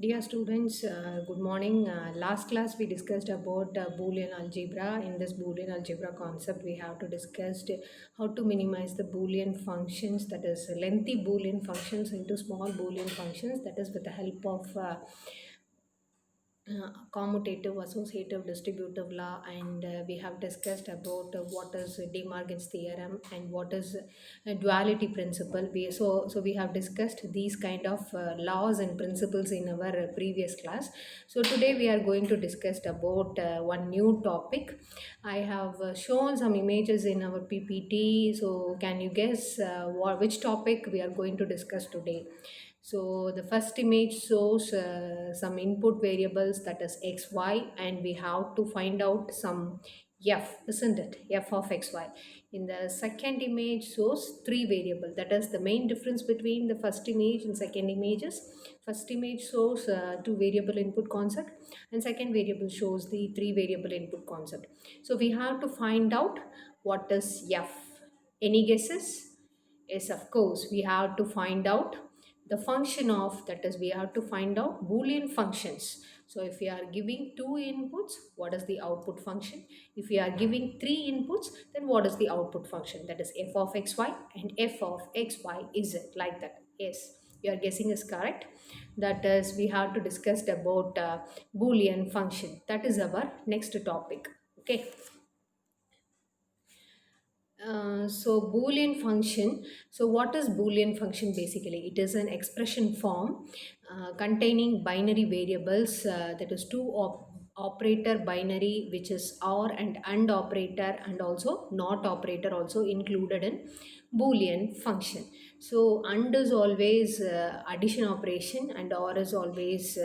Dear students, good morning. Last class we discussed about Boolean algebra. In this Boolean algebra concept, we have to discuss how to minimize the Boolean functions, that is lengthy Boolean functions into small Boolean functions, that is with the help of commutative, associative, distributive law, and we have discussed about what is De Morgan's theorem and what is duality principle. So we have discussed these kind of laws and principles in our previous class. So today we are going to discuss about one new topic. I have shown some images in our PPT. So can you guess which topic we are going to discuss today? So the first image shows some input variables, that is x, y, and we have to find out some f, isn't it? F of x, y. In the second image shows three variable. That is the main difference between the first image and second images. First image shows two variable input concept, and second variable shows the three variable input concept. So we have to find out what is f. Any guesses? Yes, of course, we have to find out the function of, that is, we have to find out Boolean functions. So if we are giving two inputs, what is the output function? If we are giving three inputs, then what is the output function? That is f of xy and f of xy, is it like that? Yes, your guessing is correct. That is, we have to discuss about Boolean function. That is our next topic. Okay. So Boolean function. So what is Boolean function basically? It is an expression form containing binary variables, that is two operator binary, which is or and operator, and also not operator also included in Boolean function. So and is always addition operation, and or is always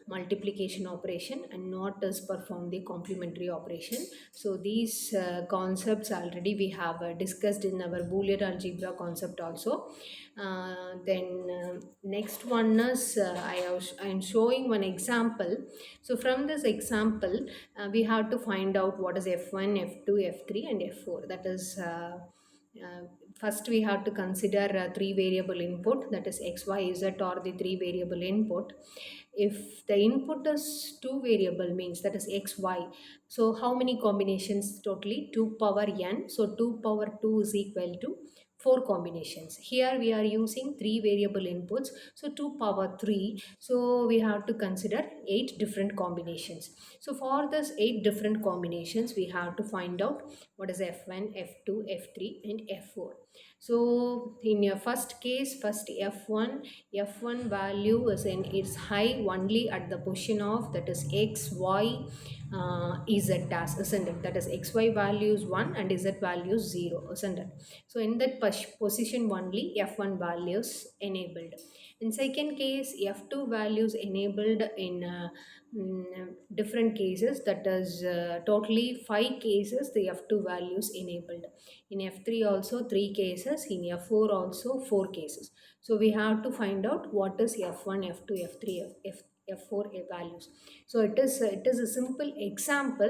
multiplication operation, and not is perform the complementary operation. So these concepts already we have discussed in our Boolean algebra concept also. Then next one is I am showing one example. So from this example, we have to find out what is f1, f2, f3, and f4. That is. Uh, First we have to consider three variable input, that is x, y, z, or the three variable input. If the input is two variable, means that is x, y, so how many combinations totally? 2 power n, so 2 power 2 is equal to 4 combinations. Here we are using three variable inputs, so 2 power 3, so we have to consider 8 different combinations. So for this 8 different combinations, we have to find out what is f1, f2, f3, and f4. So in your first case, first f1 value is high only at the position of, that is x, y, z dash, isn't it? That is xy values 1 and z values 0, isn't it? So in that position only f1 values enabled. In second case, f2 values enabled in different cases, that is totally 5 cases the f2 values enabled. In f3 also 3 cases, in f4 also 4 cases. So we have to find out what is f1, f2, f3, f4 values. So it is a simple example.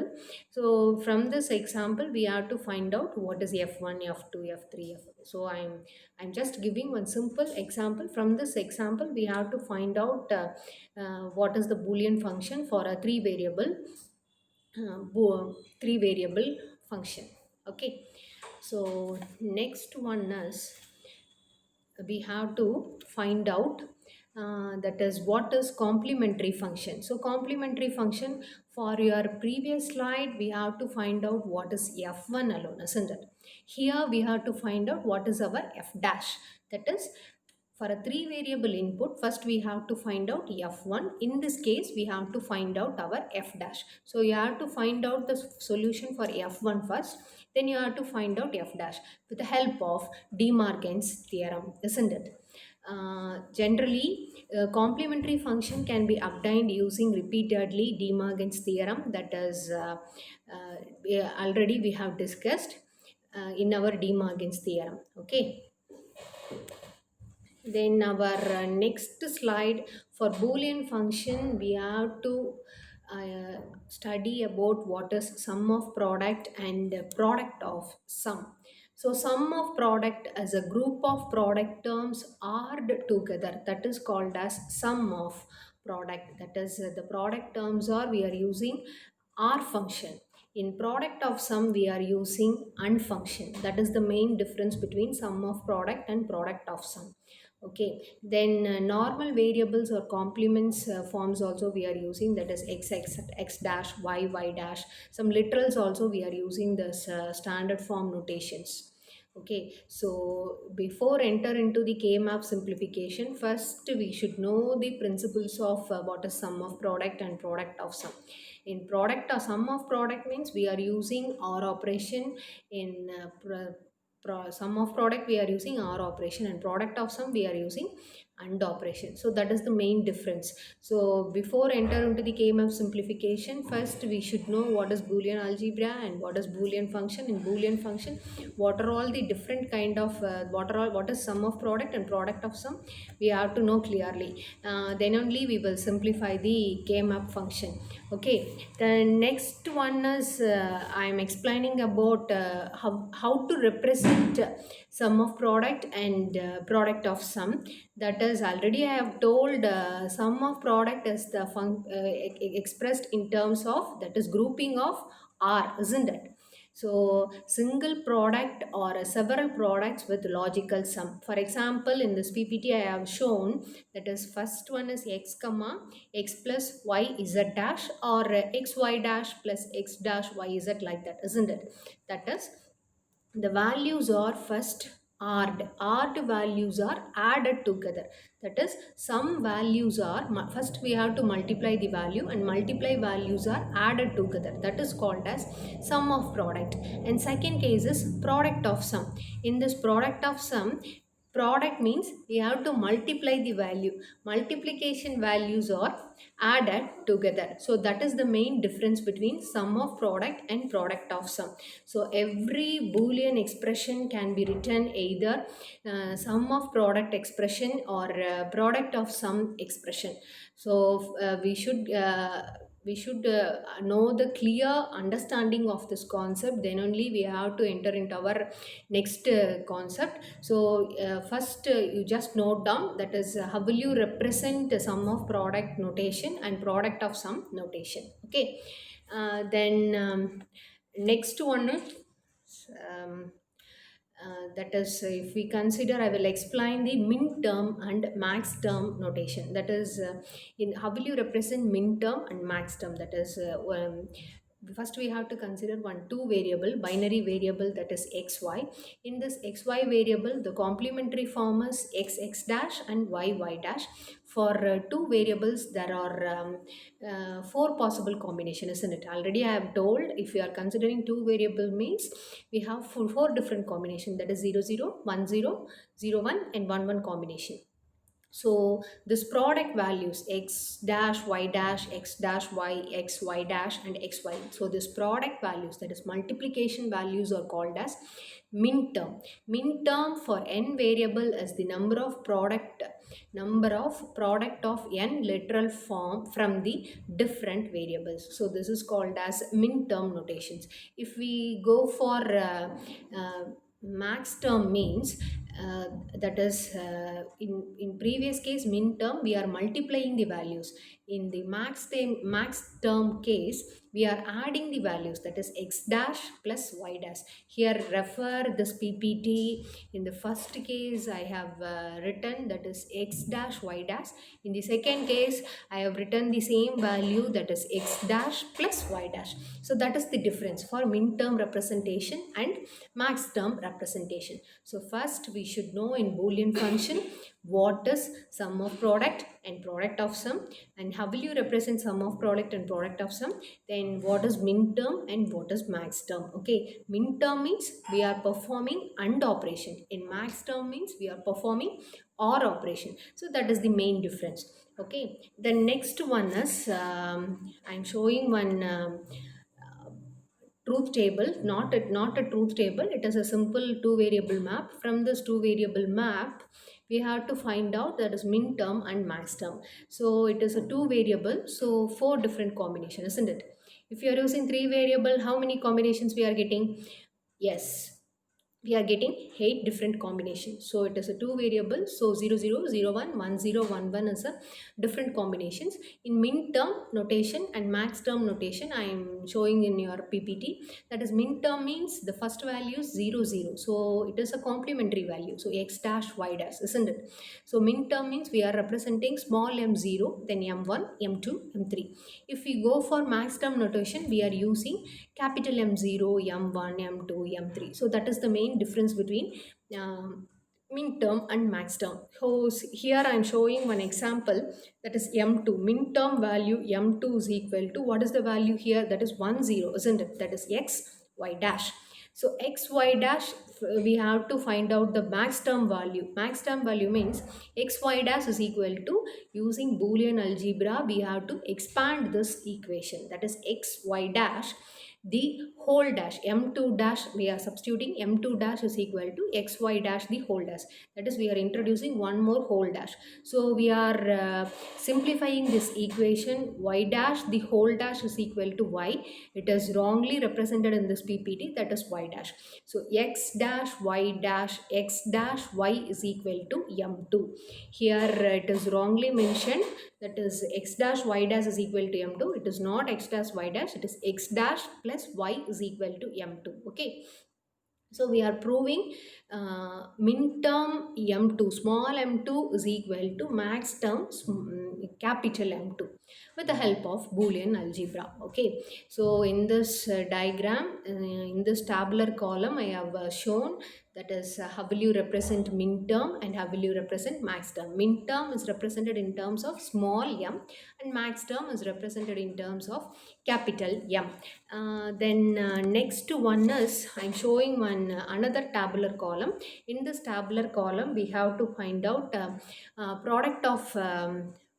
So from this example we have to find out what is f1, f2, f3, f4. So I'm just giving one simple example. From this example we have to find out what is the Boolean function for a three variable function. Okay. So next one is we have to find out, that is what is complementary function. So complementary function, for your previous slide we have to find out what is f1 alone, isn't it? Here we have to find out what is our f dash. That is, for a three variable input, first we have to find out f1. In this case we have to find out our f dash. So you have to find out the solution for f1 first, then you have to find out f dash with the help of De Morgan's theorem, isn't it? Generally, complementary function can be obtained using repeatedly De Morgan's theorem. That is already we have discussed in our De Morgan's theorem. Okay. Then our next slide, for Boolean function, we have to study about what is sum of product and product of sum. So sum of product as a group of product terms add together, that is called as sum of product. That is, the product terms are we are using R function. In product of sum, we are using AND function. That is the main difference between sum of product and product of sum. Okay, then normal variables or complements forms also we are using, that is x dash, y dash. Some literals also we are using this standard form notations. Okay, so before enter into the K-map simplification, first we should know the principles of what is sum of product and product of sum. In product or sum of product means we are using OR operation. In sum of product we are using OR operation, and product of sum we are using AND operation. So that is the main difference. So before enter into the K-map simplification, first we should know what is Boolean algebra and what is Boolean function. In Boolean function, what are all the different kind of what is sum of product and product of sum, we have to know clearly. Then only we will simplify the K-map function. Okay, the next one is I am explaining about how to represent sum of product and product of sum. That is, already I have told sum of product is the expressed in terms of, that is, grouping of R, isn't it? So single product or several products with logical sum. For example, in this PPT I have shown, that is, first one is x comma x plus y z dash, or x y dash plus x dash y z, like that, isn't it? That is, the values are first odd values are added together. That is, some values are first we have to multiply the value, and multiply values are added together. That is called as sum of product. And second case is product of sum. In this product of sum, product means we have to multiply the value. Multiplication values are added together. So that is the main difference between sum of product and product of sum. So every Boolean expression can be written either sum of product expression or product of sum expression. So we should know the clear understanding of this concept. Then only we have to enter into our next concept. So first you just note down, that is, how will you represent the sum of product notation and product of sum notation. Okay, then next one is that is, if we consider, I will explain the min term and max term notation. That is, in how will you represent min term and max term. That is, first we have to consider one two variable binary variable, that is xy. In this xy variable, the complementary form is x dash and y dash. For two variables there are four possible combination, isn't it? Already I have told, if you are considering two variable means we have four different combination, that is 0 0 1 0 0 1 and 1 1 combination. So this product values x dash y dash x dash y x y dash and xy. So this product values, that is multiplication values, are called as min term. Min term for n variable is the number of product of n literal form from the different variables. So this is called as min term notations. If we go for max term means, that is, in previous case min term we are multiplying the values. In the max term case, we are adding the values, that is x dash plus y dash. Here refer this PPT. In the first case I have written, that is x dash y dash. In the second case I have written the same value, that is x dash plus y dash. So that is the difference for min term representation and max term representation. So first we should know in Boolean function what is sum of product and product of sum, and how will you represent sum of product and product of sum. Then what is min term and what is max term. Okay, min term means we are performing AND operation. In max term means we are performing OR operation. So that is the main difference. Okay, the next one is I'm showing one truth table, not a truth table. It is a simple two variable map. From this two variable map we have to find out, that is min term and max term. So it is a two variable, so four different combination, isn't it? If you are using three variable, how many combinations we are getting? Yes, we are getting 8 different combinations. So it is a two variable. So 0001 1011 is a different combinations in min term notation and max term notation. I am showing in your PPT. That is, min term means the first value is 00, so it is a complementary value, so x dash y dash, isn't it? So min term means we are representing small m0, then m1, m2, m3. If we go for max term notation, we are using capital M0, M1, M2, M3. So that is the main difference between min term and max term. So here I am showing one example, that is M2. Min term value M2 is equal to, what is the value here? That is 10, isn't it? That is x, y dash. So x, y dash, we have to find out the max term value. Max term value means x, y dash is equal to, using Boolean algebra, we have to expand this equation. That is x, y dash, the whole dash, m2 dash, we are substituting m2 dash is equal to xy dash the whole dash. That is, we are introducing one more whole dash. So we are simplifying this equation. Y dash the whole dash is equal to y. It is wrongly represented in this PPT, that is y dash. So x dash y dash x dash y is equal to m2. Here it is wrongly mentioned, that is x dash y dash is equal to m2. It is not x dash y dash, it is x dash plus y is equal to m2. Okay, so we are proving min term m2, small m2 is equal to max term capital M2 with the help of Boolean algebra. Okay, so in this diagram, in this tabular column, I have shown, that is how will you represent min term and how will you represent max term. Min term is represented in terms of small m and max term is represented in terms of capital M. Then next one is, I'm showing one another tabular column. In this tabular column, we have to find out product of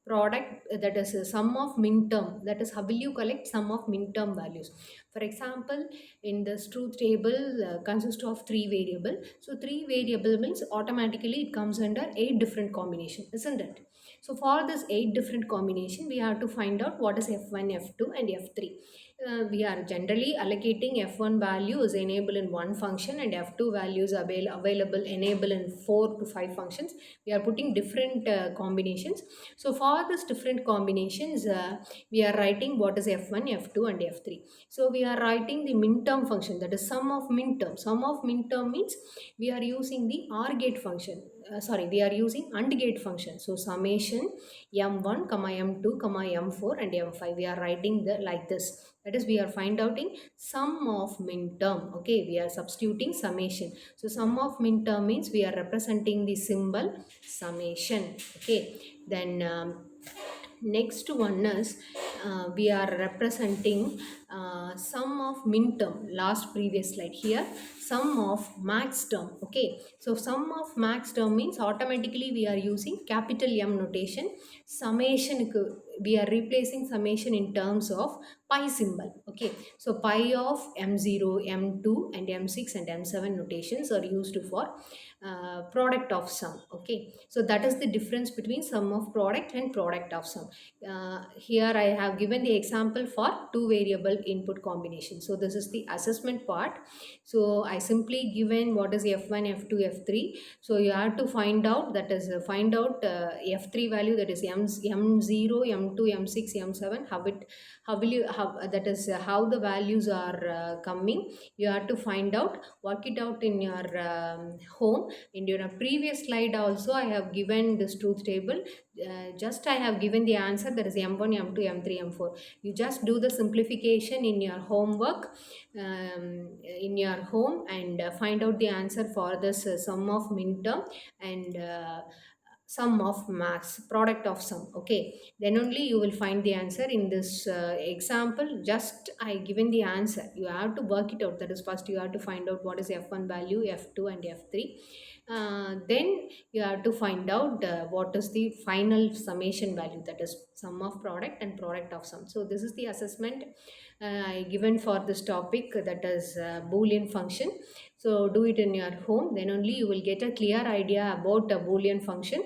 product, that is a sum of min term. That is, how will you collect sum of min term values? For example, in this truth table consists of three variable. So three variable means automatically it comes under 8 different combination, isn't it? So for this 8 different combination, we have to find out what is f1, f2 and f3. We are generally allocating f1 value is enabled in one function and f2 values available enable in 4 to 5 functions. We are putting different combinations. So for this different combinations, we are writing what is f1, f2 and f3. So we are writing the min term function, that is sum of min term. Sum of min term means we are using the OR gate function. We are using AND gate function. So summation m1, m2, m4 and m5. We are writing the like this. That is, we are find outing sum of min term. Okay, we are substituting summation. So sum of min term means we are representing the symbol summation. Okay, then next one is we are representing sum of min term. Last previous slide here, sum of max term. Okay, so sum of max term means automatically we are using capital M notation. Summation, we are replacing summation in terms of pi symbol. Okay, so pi of m0, m2 and m6 and m7 notations are used for product of sum. Okay, so that is the difference between sum of product and product of sum. Here I have given the example for two variable input combination. So this is the assessment part. So I simply given what is f1, f2, f3. So you have to find out, that is find out f3 value, that is m0, m2, m6, m7. How will you have, that is how the values are coming. You have to find out, work it out in your home. In your previous slide also I have given this truth table. Just I have given the answer, that is m1, m2, m3, m4. You just do the simplification in your homework in your home and find out the answer for this sum of min term and sum of max, product of sum. Okay, then only you will find the answer. In this example, just I given the answer. You have to work it out. That is, first you have to find out what is f1 value, f2 and f3. Then you have to find out what is the final summation value, that is sum of product and product of sum. So this is the assessment given for this topic, that is Boolean function. So do it in your home, then only you will get a clear idea about a Boolean function.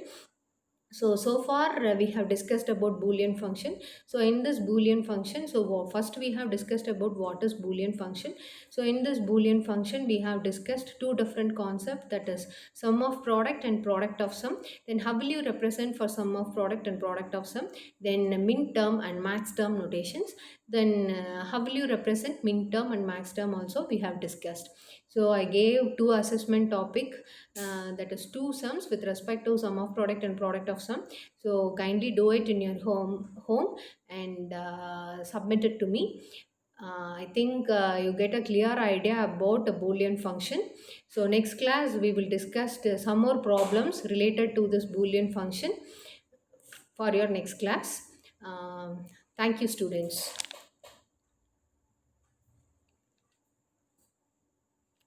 So far we have discussed about boolean function. So in this boolean function, first we have discussed about what is boolean function. So in this boolean function we have discussed two different concepts, that is sum of product and product of sum. Then how will you represent for sum of product and product of sum? Then min term and max term notations. Then how will you represent min term and max term also we have discussed. So I gave two assessment topic, that is two sums with respect to sum of product and product of sum. So kindly do it in your home and submit it to me. I think you get a clear idea about a Boolean function. So next class we will discuss some more problems related to this Boolean function for your next class. Thank you, students.